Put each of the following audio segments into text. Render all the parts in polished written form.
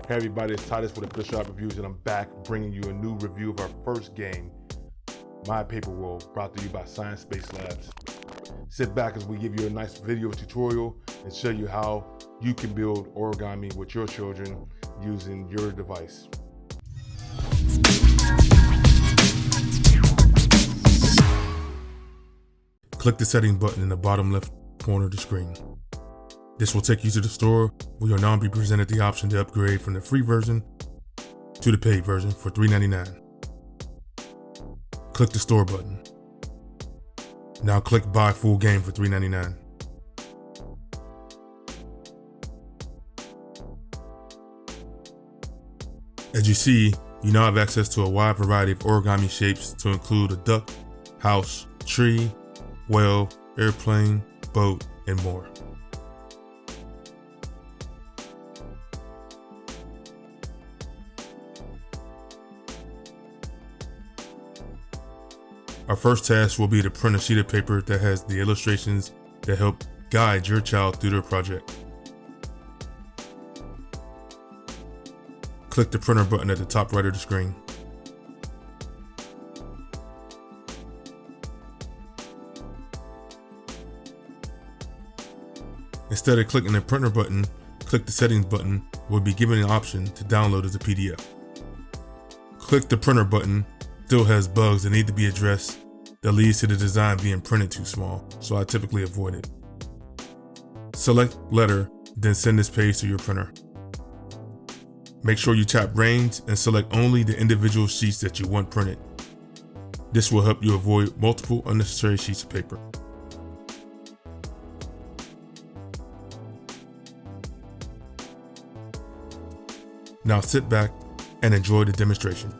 Hey everybody, it's Titus with Official App Reviews, and I'm back bringing you a new review of our first game, My Paper World, brought to you by Science Space Labs. Sit back as we give you a nice video tutorial and show you how you can build origami with your children using your device. Click the setting button in the bottom left corner of the screen. This will take you to the store where you'll now be presented the option to upgrade from the free version to the paid version for $3.99. Click the store button. Now click buy full game for $3.99. As you see, you now have access to a wide variety of origami shapes to include a duck, house, tree, whale, airplane, boat, and more. Our first task will be to print a sheet of paper that has the illustrations that help guide your child through their project. Click the printer button at the top right of the screen. Instead of clicking the printer button, click the settings button. We'll be given an option to download as a PDF. Click the printer button. Still has bugs that need to be addressed that leads to the design being printed too small, so I typically avoid it. Select letter, then send this page to your printer. Make sure you tap range and select only the individual sheets that you want printed. This will help you avoid multiple unnecessary sheets of paper. Now sit back and enjoy the demonstration.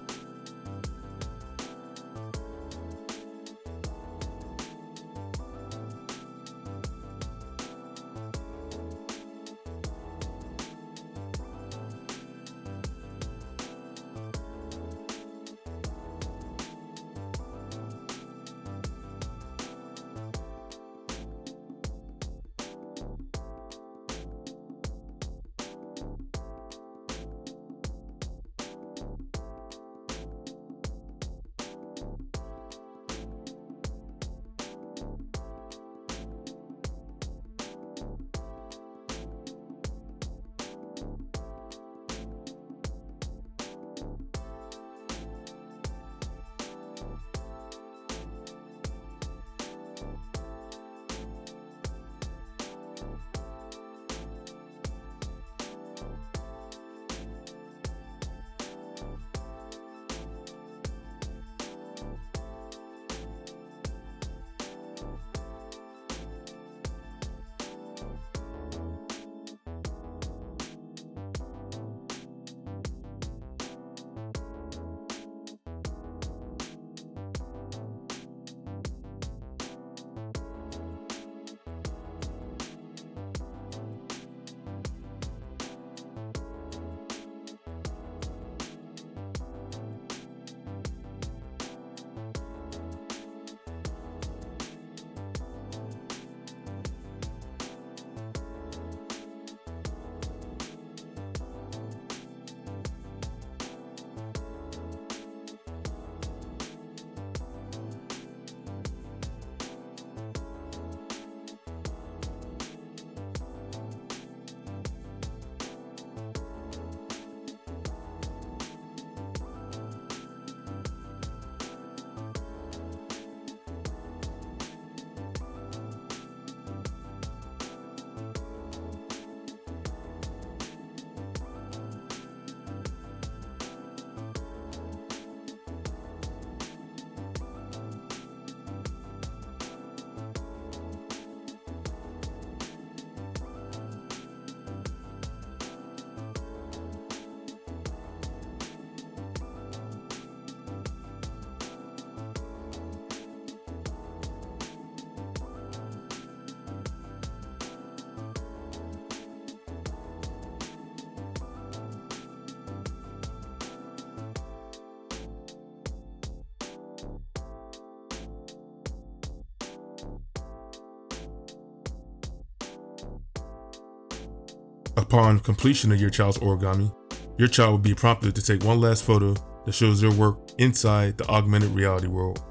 Upon completion of your child's origami, your child will be prompted to take one last photo that shows their work inside the augmented reality world.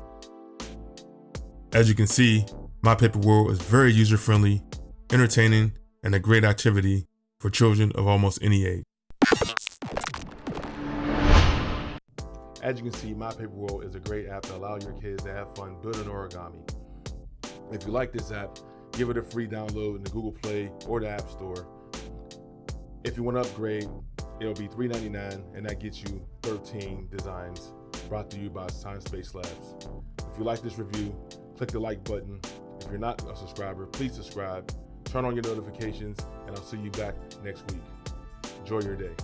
As you can see, My Paper World is very user-friendly, entertaining, and a great activity for children of almost any age. As you can see, My Paper World is a great app to allow your kids to have fun building origami. If you like this app, give it a free download in the Google Play or the App Store. If you want to upgrade, it'll be $3.99, and that gets you 13 designs brought to you by Science Space Labs. If you like this review, click the like button. If you're not a subscriber, please subscribe, turn on your notifications, and I'll see you back next week. Enjoy your day.